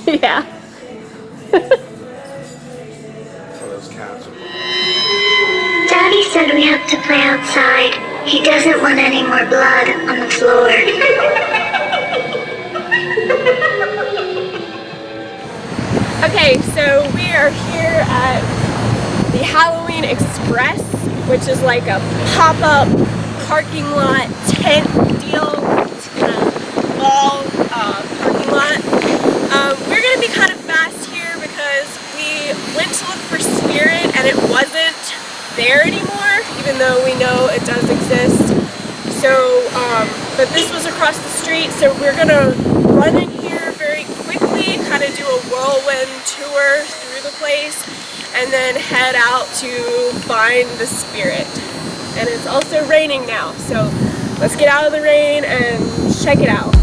Yeah. Those cats. Daddy said we have to play outside. He doesn't want any more blood on the floor. Okay, so we are here at the Halloween Express, which is like a pop-up parking lot tent deal. It's kind of mall parking lot. We're gonna be kind of fast here because we went to look for Spirit and it wasn't there anymore, even though we know it does exist. So, but this was across the street, so we're gonna run in here very quickly, kind of do a whirlwind tour through the place, and then head out to find the Spirit. And it's also raining now, so let's get out of the rain and check it out.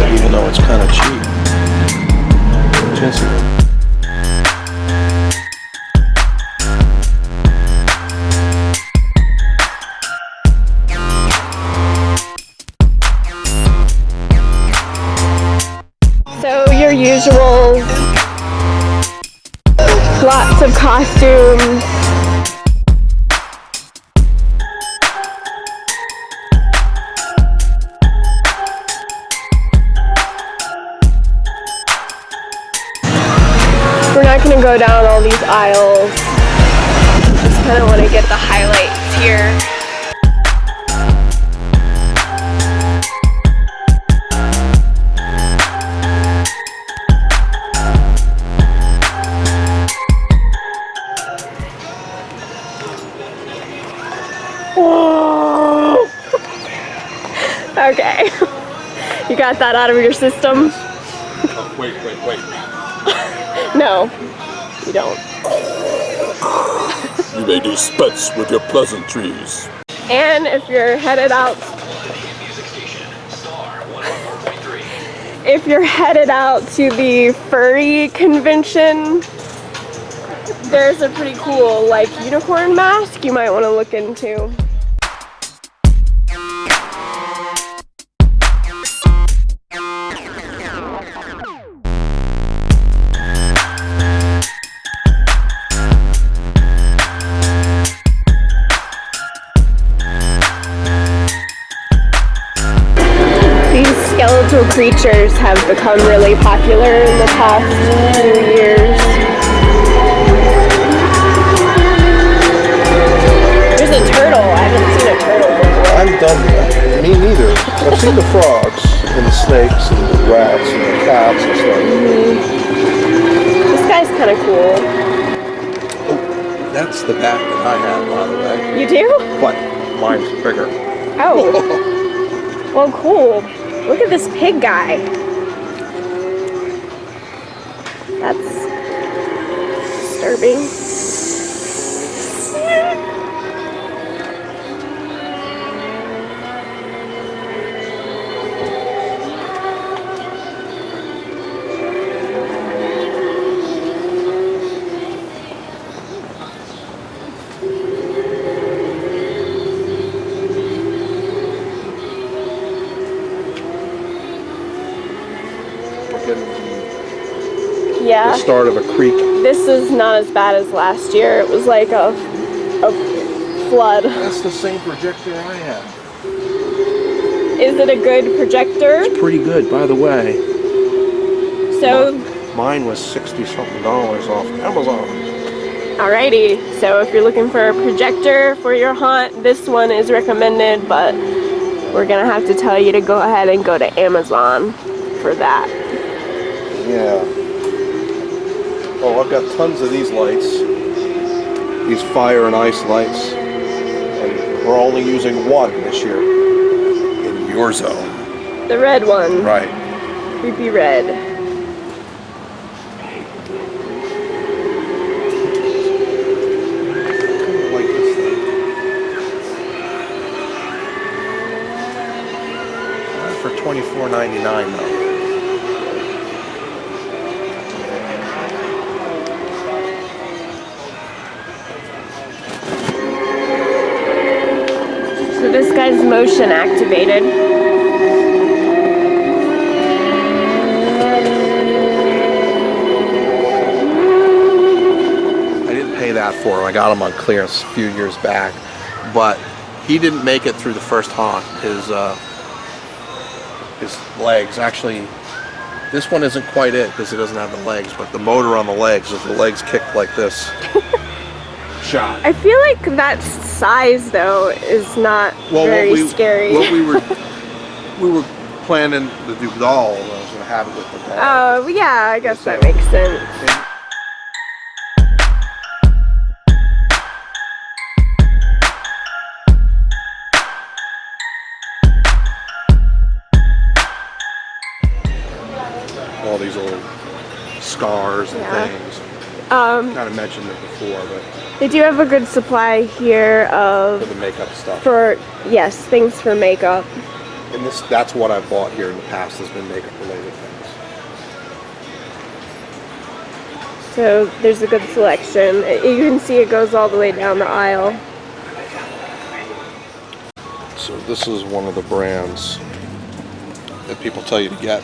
Even though it's kind of cheap. So your usual, lots of costumes. We're not going to go down all these aisles. Just kind of want to get the highlights here. Whoa! Okay. You got that out of your system? Oh, wait. No, you don't. You may dispense with your pleasantries. And if you're headed out, to the furry convention, there's a pretty cool like unicorn mask you might want to look into. Skeletal creatures have become really popular in the past few years. There's a turtle. I haven't seen a turtle before. I haven't done that. Me neither. I've seen the frogs and the snakes and the rats and the cats and stuff. This guy's kind of cool. Oh, that's the bat that I had, by the way. You do? But mine's bigger. Oh. Well, cool. Look at this pig guy. That's disturbing. Yeah. The start of a creek. This is not as bad as last year. It was like a flood. That's the same projector I have. Is it a good projector? It's pretty good, by the way. So mine was $60-something off Amazon. Alrighty, so if you're looking for a projector for your haunt, this one is recommended, but we're gonna have to tell you to go ahead and go to Amazon for that. Yeah. Oh, I've got tons of these lights. These fire and ice lights. And we're only using one this year. In your zone. The red one. Right. Creepy red. Like this thing. For $24.99 though. this guy's motion activated. I didn't pay that for him. I got him on clearance a few years back, but he didn't make it through the first haunt. His legs, actually, this one isn't quite it because it doesn't have the legs, but the motor on the legs, if the legs kicked like this, shot. I feel like that size though is not very scary. What we were planning to do doll, I was going to have it with the doll. Oh yeah, I guess that makes sense. All these little scars and things. Kind of mentioned it before, but they do have a good supply here of for the makeup stuff. Yes, things for makeup. And that's what I've bought here in the past, has been makeup related things. So there's a good selection. You can see it goes all the way down the aisle. So this is one of the brands that people tell you to get.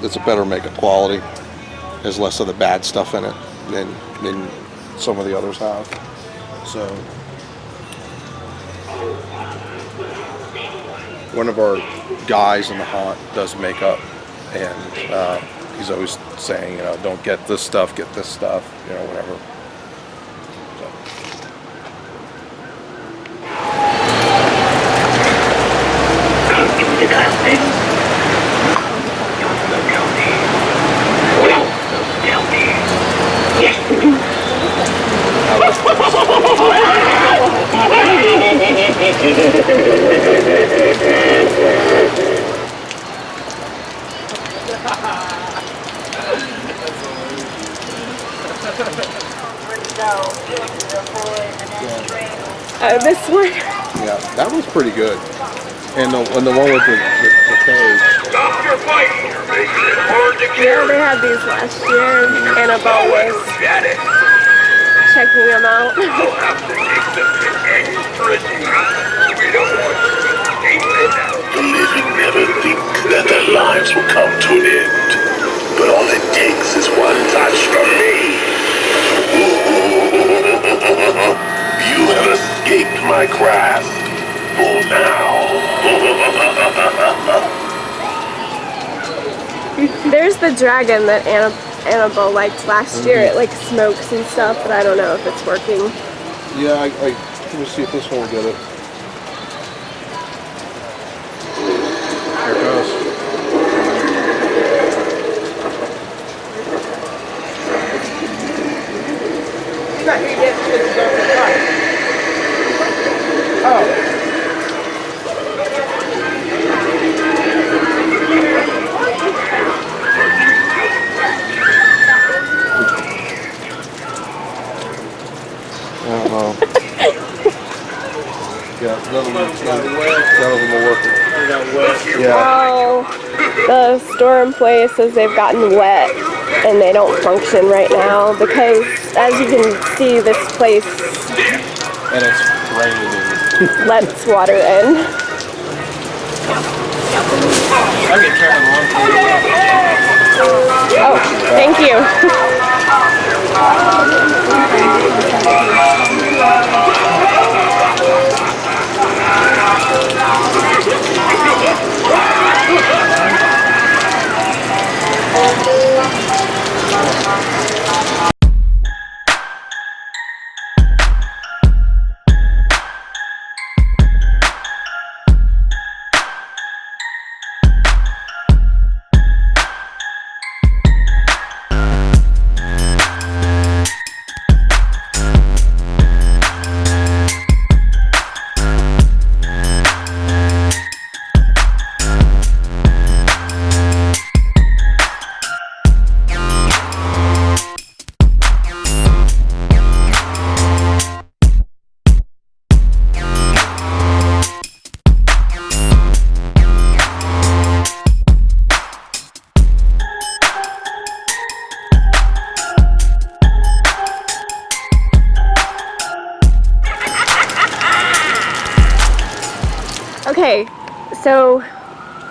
It's a better makeup quality. There's less of the bad stuff in it than some of the others have. So one of our guys in the haunt does makeup, and he's always saying, don't get this stuff, get this stuff, whatever. This one? Yeah, that was pretty good. And the one with the cage. Stop your fight! You're making it hard to Yeah, carry. they had these last year. Annabelle was Get it? checking them out. I'll have to take them to extra deep. We don't want you to escape it now. The living never think that their lives will come to an end. But all it takes is one touch from me. You have escaped my grasp for now. There's the dragon that Annabelle liked last year. It like smokes and stuff, but I don't know if it's working. Yeah, let me see if this one will get it. Here it goes. Yeah, none of them are working. Yeah. Oh, the store employee says they've gotten wet and they don't function right now because, as you can see, this place And it's raining. lets water in. Oh, thank you. Okay, so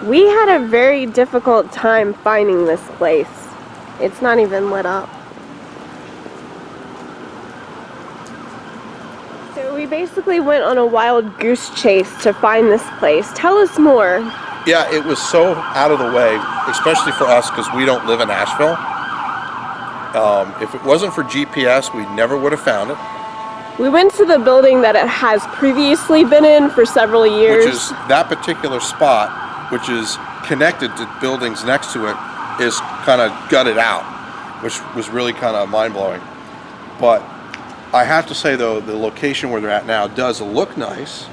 we had a very difficult time finding this place. It's not even lit up. So we basically went on a wild goose chase to find this place. Tell us more. Yeah, it was so out of the way, especially for us because we don't live in Asheville. If it wasn't for GPS, we never would have found it. We went to the building that it has previously been in for several years. Which is that particular spot, which is connected to buildings next to it, is kind of gutted out, which was really kind of mind-blowing. But I have to say, though, the location where they're at now does look nice.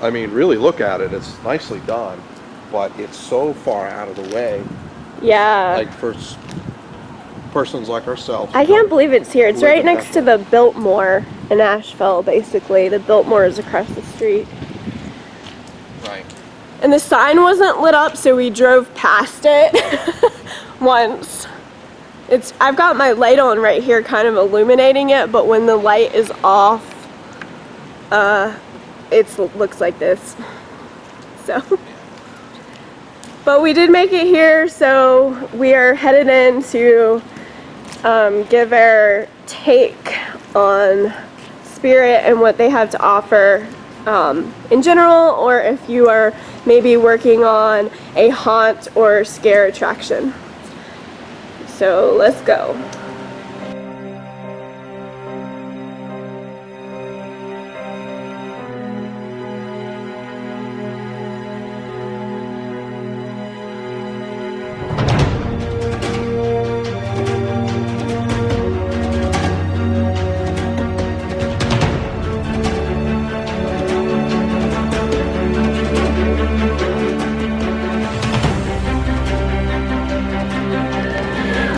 I mean, really look at it. It's nicely done, but it's so far out of the way. Yeah. Like for persons like ourselves. I can't believe it's here. It's right next to the Biltmore in Asheville, basically. The Biltmore is across the street. Right. And the sign wasn't lit up, so we drove past it once. I've got my light on right here, kind of illuminating it, but when the light is off, it looks like this. So, but we did make it here, so we are headed in to give our take on Spirit and what they have to offer in general, or if you are maybe working on a haunt or scare attraction. So let's go.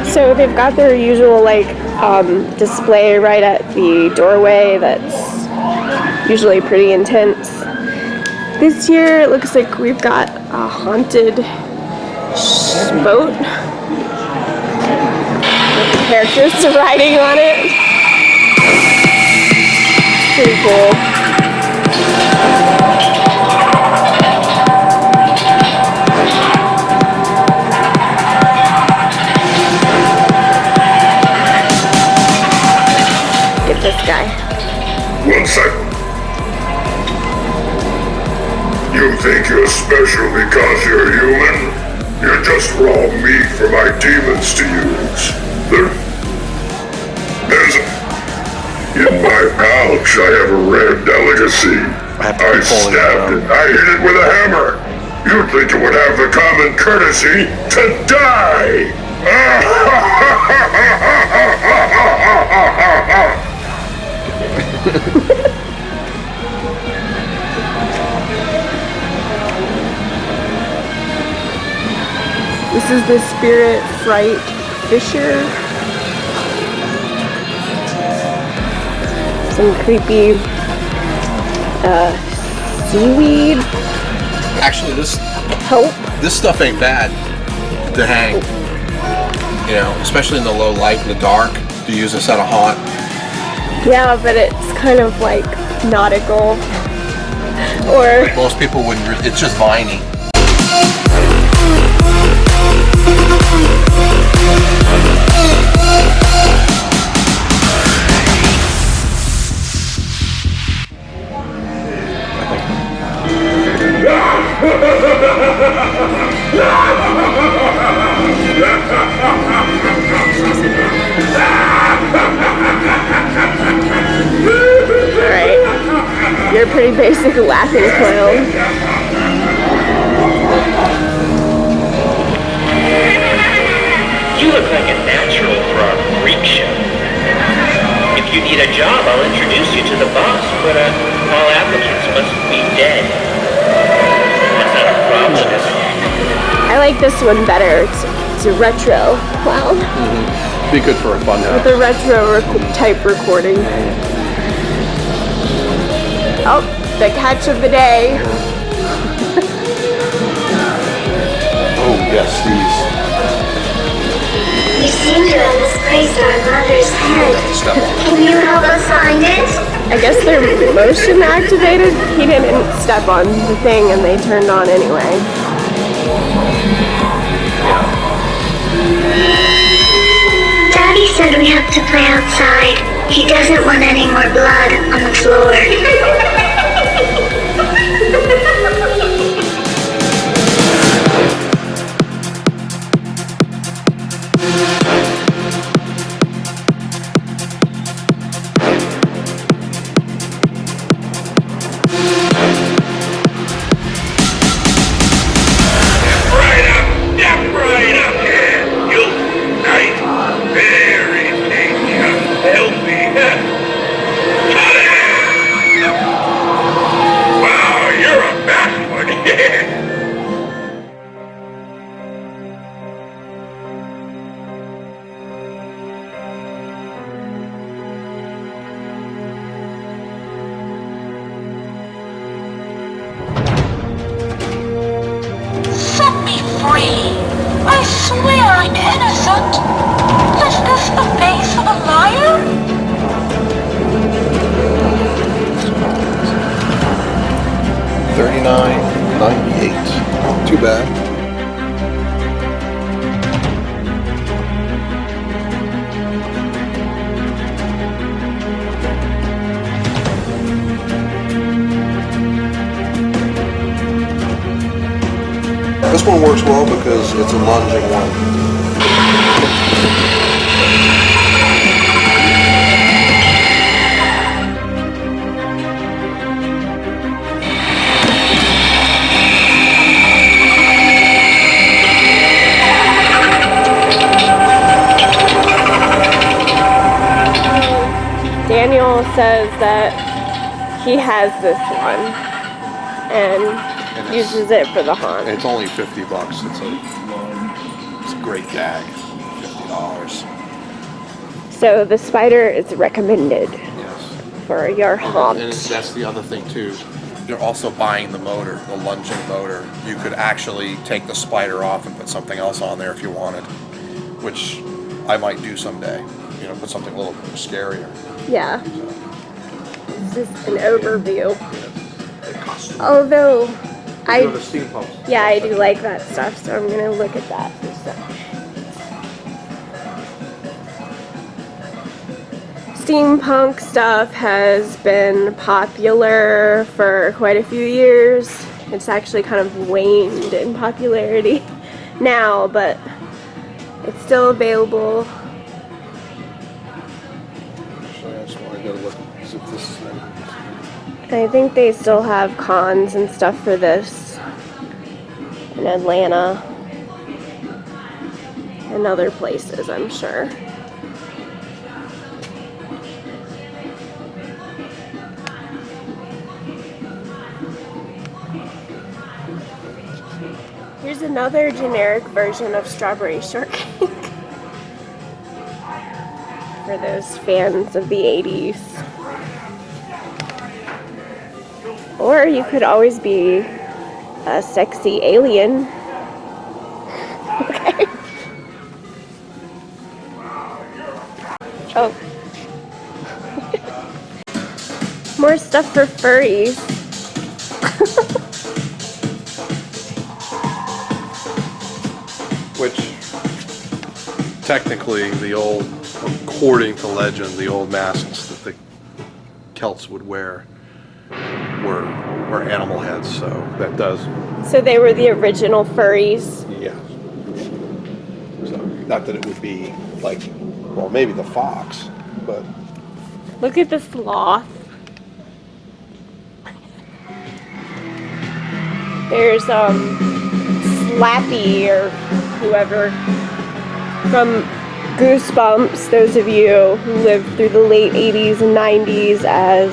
So they've got their usual display right at the doorway that's usually pretty intense. This year it looks like we've got a haunted boat with the characters riding on it. Pretty cool. This guy. 1 second. You think you're special because you're human? You're just raw meat for my demons to use. There's in my pouch I have a rare delicacy. I stabbed it. I hit it with a hammer. You'd think it would have the common courtesy to die. This is the Spirit Fright Fisher. Some creepy seaweed. Actually, this stuff ain't bad to hang. You know, especially in the low light and the dark, to use this at a haunt. Yeah, but it's kind of like nautical, or most people wouldn't. It's just viney. Alright. You're a pretty basic laughing clown. You look like a natural for our freak show. If you need a job, I'll introduce you to the boss, but all applicants must be dead. That's not a problem, is it? I like this one better. It's a retro clown. Be good for a fun house. With a retro type recording. Oh, the catch of the day. Oh yes, these. You seem to have misplaced our mother's head. Can you help us find it? I guess they're motion activated. He didn't step on the thing and they turned on anyway. Daddy said we have to play outside. He doesn't want any more blood on the floor. I swear I'm innocent. Is this the face of a liar? $39.98. Too bad. This one works well because it's a lunging one. Daniel says that he has this one and uses it for the haunt. It's only $50. It's a great gag. $50. So the spider is recommended Yes. for your haunt. And that's the other thing too. You're also buying the motor, the lunging motor. You could actually take the spider off and put something else on there if you wanted, which I might do someday. You know, put something a little scarier. Yeah. This is an overview. Although The steam pumps. yeah, I do like that stuff, so I'm gonna look at that for stuff. Steampunk stuff has been popular for quite a few years. It's actually kind of waned in popularity now, but it's still available. So I just want to go look and see if this is I think they still have cons and stuff for this in Atlanta and other places, I'm sure. Here's another generic version of strawberry shortcake for those fans of the 80s. Or you could always be a sexy alien. Okay. Oh. More stuff for furries. which technically according to legend, the old masks that the Celts would wear were animal heads, so that does. So they were the original furries? Yeah. So, not that it would be like, well, maybe the fox, but. Look at the sloth. There's Slappy or whoever from Goosebumps, those of you who lived through the late 80s and 90s as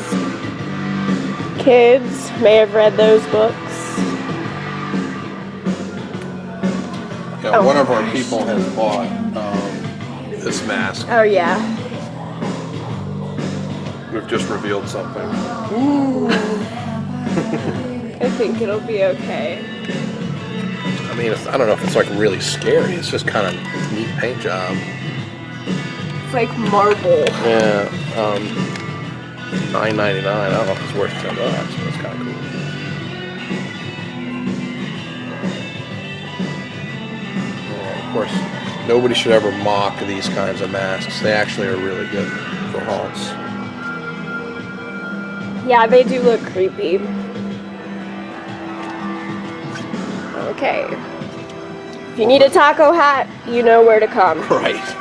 kids may have read those books. Yeah, one of our people has bought this mask. Oh yeah. We've just revealed something. Ooh. I think it'll be okay. I mean, I don't know if it's like really scary. It's just kind of neat paint job. It's like marble. Yeah. $9.99. I don't know if it's worth $10, but it's kind of cool. Yeah, of course, nobody should ever mock these kinds of masks. They actually are really good for haunts. Yeah, they do look creepy. Okay. If you need a taco hat, you know where to come. Right.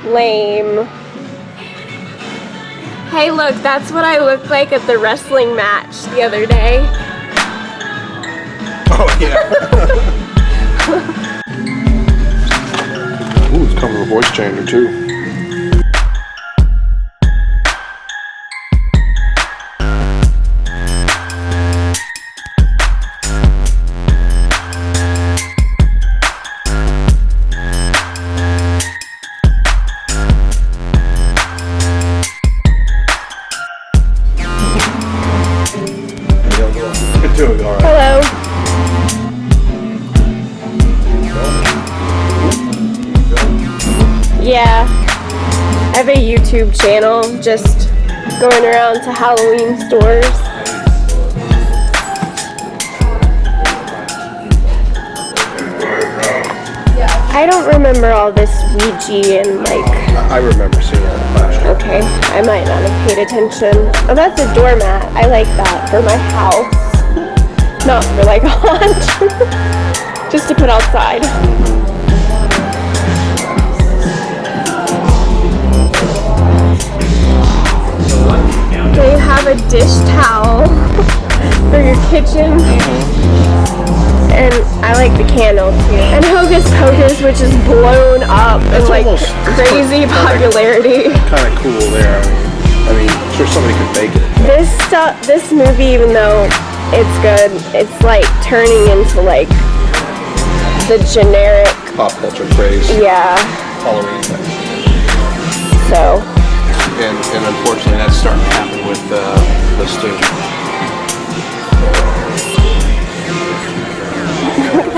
Lame. Hey, look, that's what I looked like at the wrestling match the other day. Oh, yeah. Ooh, it's coming with a voice changer, too. Doing all right. Hello. Yeah, I have a YouTube channel just going around to Halloween stores. I don't remember all this Ouija and like... I remember seeing it last year. Okay, I might not have paid attention. Oh, that's a doormat. I like that for my house. Not for like a haunt. Just to put outside. They have a dish towel for your kitchen. And I like the candle too. And Hocus Pocus, which is blown up and like crazy popularity. Kind of cool there. I mean, I'm sure somebody could make it. This movie, even though it's good, it's like turning into like the generic Pop culture craze. Yeah. Halloween thing. So. And unfortunately, that's starting to happen with this too.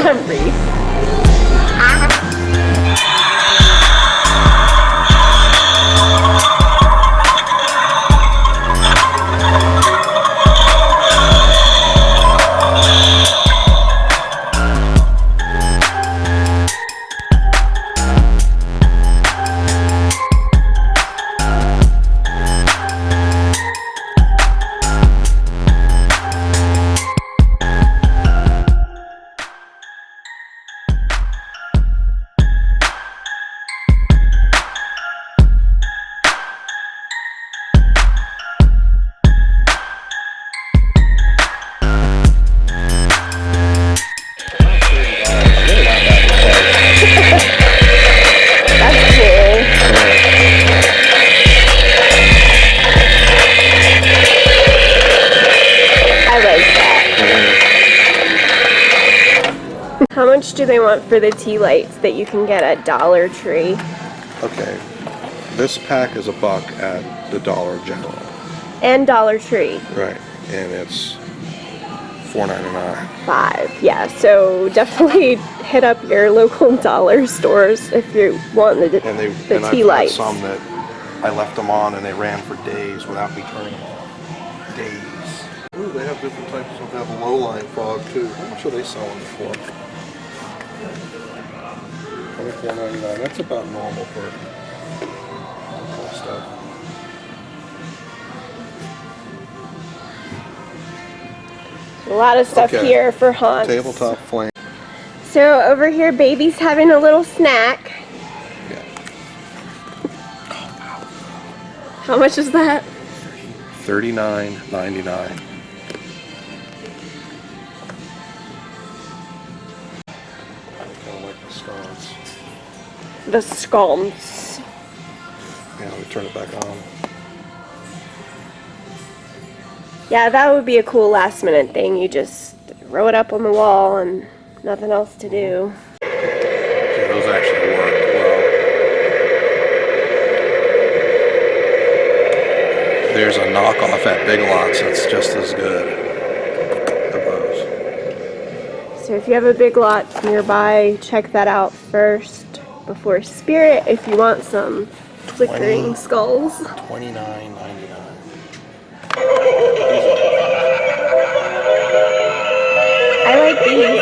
Hungry. How much do they want for the tea lights that you can get at Dollar Tree? Okay, this pack is $1 at the Dollar General. And Dollar Tree. Right, and it's $4.99. $5, yeah. So definitely hit up your local dollar stores if you want the tea lights. I've got some that I left them on and they ran for days without me turning them off. Days. Ooh, they have different types of, they have low-line fog too. How much are they selling it for? $24.99. That's about normal for stuff. A lot of stuff here for haunts. Tabletop flame. So over here, baby's having a little snack. Yeah. How much is that? $39.99. The scones. Yeah, let me turn it back on. Yeah, that would be a cool last minute thing. You just throw it up on the wall and nothing else to do. Yeah, those actually work well. There's a knockoff at Big Lots that's just as good of those. So if you have a Big Lots nearby, check that out first before Spirit if you want some flickering skulls. $29.99. I like these.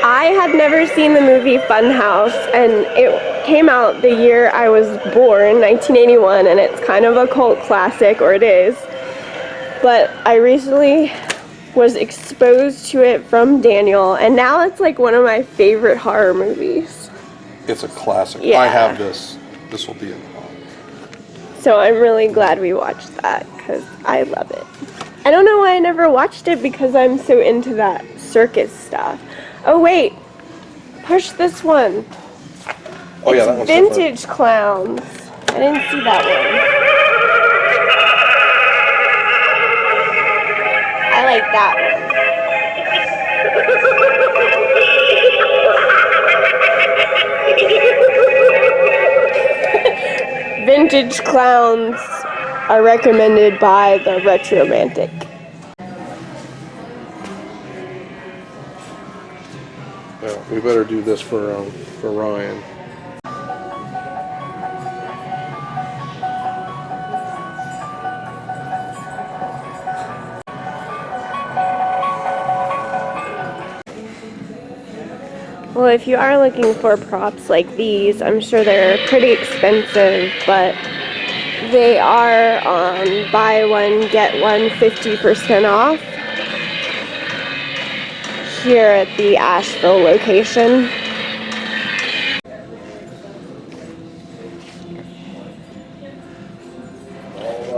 I had never seen the movie Funhouse, and it came out the year I was born, 1981, and it's kind of a cult classic, or it is. But I recently was exposed to it from Daniel, and now it's like one of my favorite horror movies. It's a classic. Yeah. I have this. This will be in the home. So I'm really glad we watched that, because I love it. I don't know why I never watched it, because I'm so into that circus stuff. Oh wait, push this one. Oh yeah, that one's Vintage Clowns. I didn't see that one. I like that one. Vintage Clowns are recommended by the Retromantic. Yeah, we better do this for Ryan. Well, if you are looking for props like these, I'm sure they're pretty expensive, but they are on buy one, get one 50% off here at the Asheville location.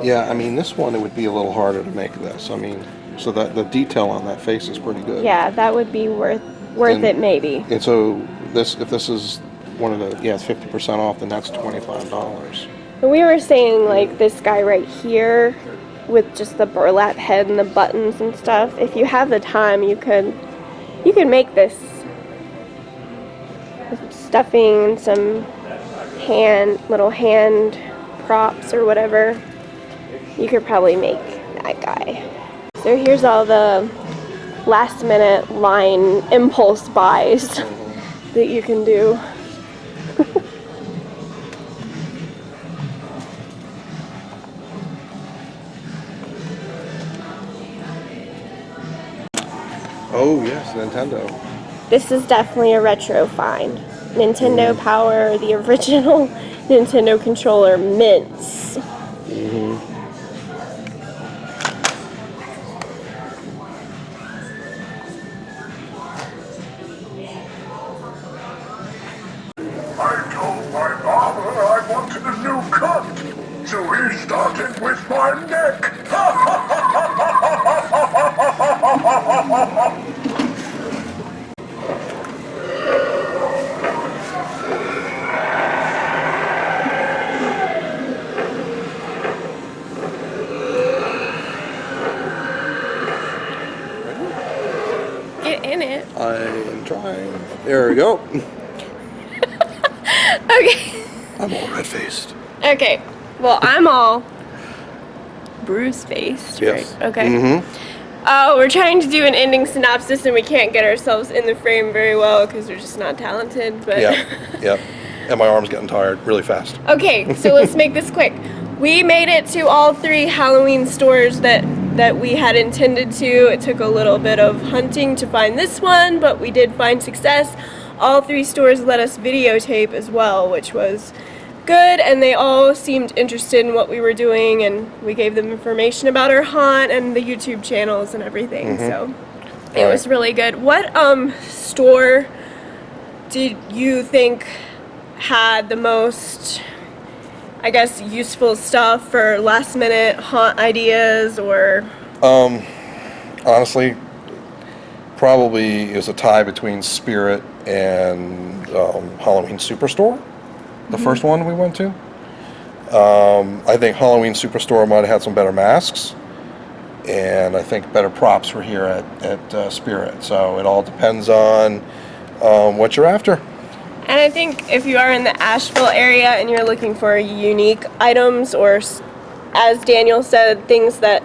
Yeah, I mean, this one, it would be a little harder to make this. I mean, so that the detail on that face is pretty good. Yeah, that would be worth it maybe. And so if this is one of the, yeah, it's 50% off, then that's $25. And we were saying like this guy right here with just the burlap head and the buttons and stuff. If you have the time, you could make this with stuffing and some little hand props or whatever. You could probably make that guy. So here's all the last minute line impulse buys that you can do. Oh yes, Nintendo. This is definitely a retro find. Nintendo Power, the original Nintendo controller mints. I told my barber I wanted a new cut, so he started with my neck. Get in it. I am trying. There we go. Okay. I'm all red-faced. Okay. Well, I'm all bruise-faced, Yes. right? Okay. Oh, we're trying to do an ending synopsis and we can't get ourselves in the frame very well because we're just not talented. But Yep. And my arm's getting tired really fast. Okay, so let's make this quick. We made it to all 3 Halloween stores that we had intended to. It took a little bit of hunting to find this one, but we did find success. All 3 stores let us videotape as well, which was good, and they all seemed interested in what we were doing, and we gave them information about our haunt and the YouTube channels and everything, so it was really good. What store did you think had the most, I guess, useful stuff for last minute haunt ideas? Or Honestly, probably is a tie between Spirit and Halloween Superstore, the first one we went to. I think Halloween Superstore might have had some better masks, and I think better props were here at Spirit. So it all depends on what you're after. And I think if you are in the Asheville area and you're looking for unique items, or as Daniel said, things that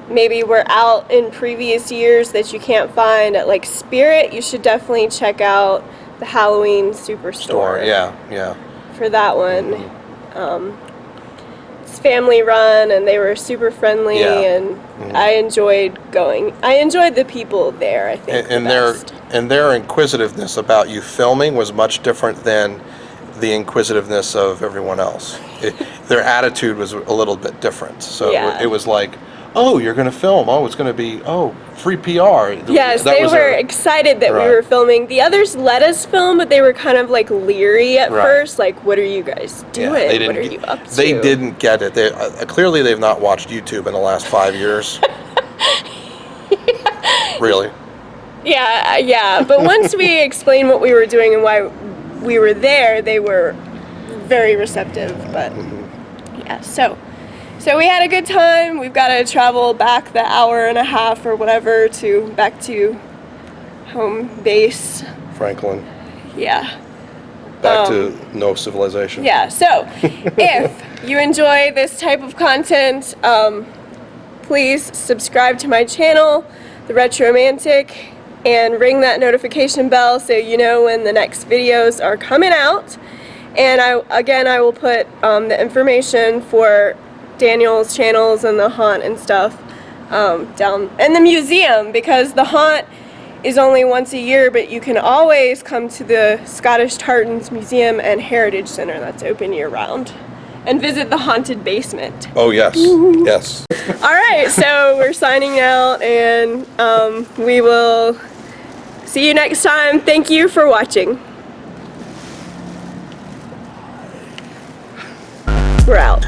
maybe were out in previous years that you can't find at like Spirit, you should definitely check out the Halloween Superstore. Yeah. For that one. It's family run and they were super friendly, and I enjoyed going. I enjoyed the people there, I think. And their inquisitiveness about you filming was much different than the inquisitiveness of everyone else. Their attitude was a little bit different. So it was like, oh, you're going to film. Oh, it's going to be, free PR. Yes, they were excited that we were filming. The others let us film, but they were kind of like leery at first. Like, what are you guys doing? What are you up to? They didn't get it. Clearly, they've not watched YouTube in the last 5 years. Really? Yeah. But once we explained what we were doing and why we were there, they were very receptive. But yeah, so we had a good time. We've got to travel back the hour and a half or whatever back to home base. Franklin. Yeah. Back to no civilization. Yeah, so if you enjoy this type of content, please subscribe to my channel, The Retromantic, and ring that notification bell so you know when the next videos are coming out. And I will put the information for Daniel's channels and the haunt and stuff down, and the museum, because the haunt is only once a year, but you can always come to the Scottish Tartans Museum and Heritage Center that's open year round, and visit the haunted basement. Oh yes, yes. Alright, so we're signing out, and we will see you next time. Thank you for watching. We're out.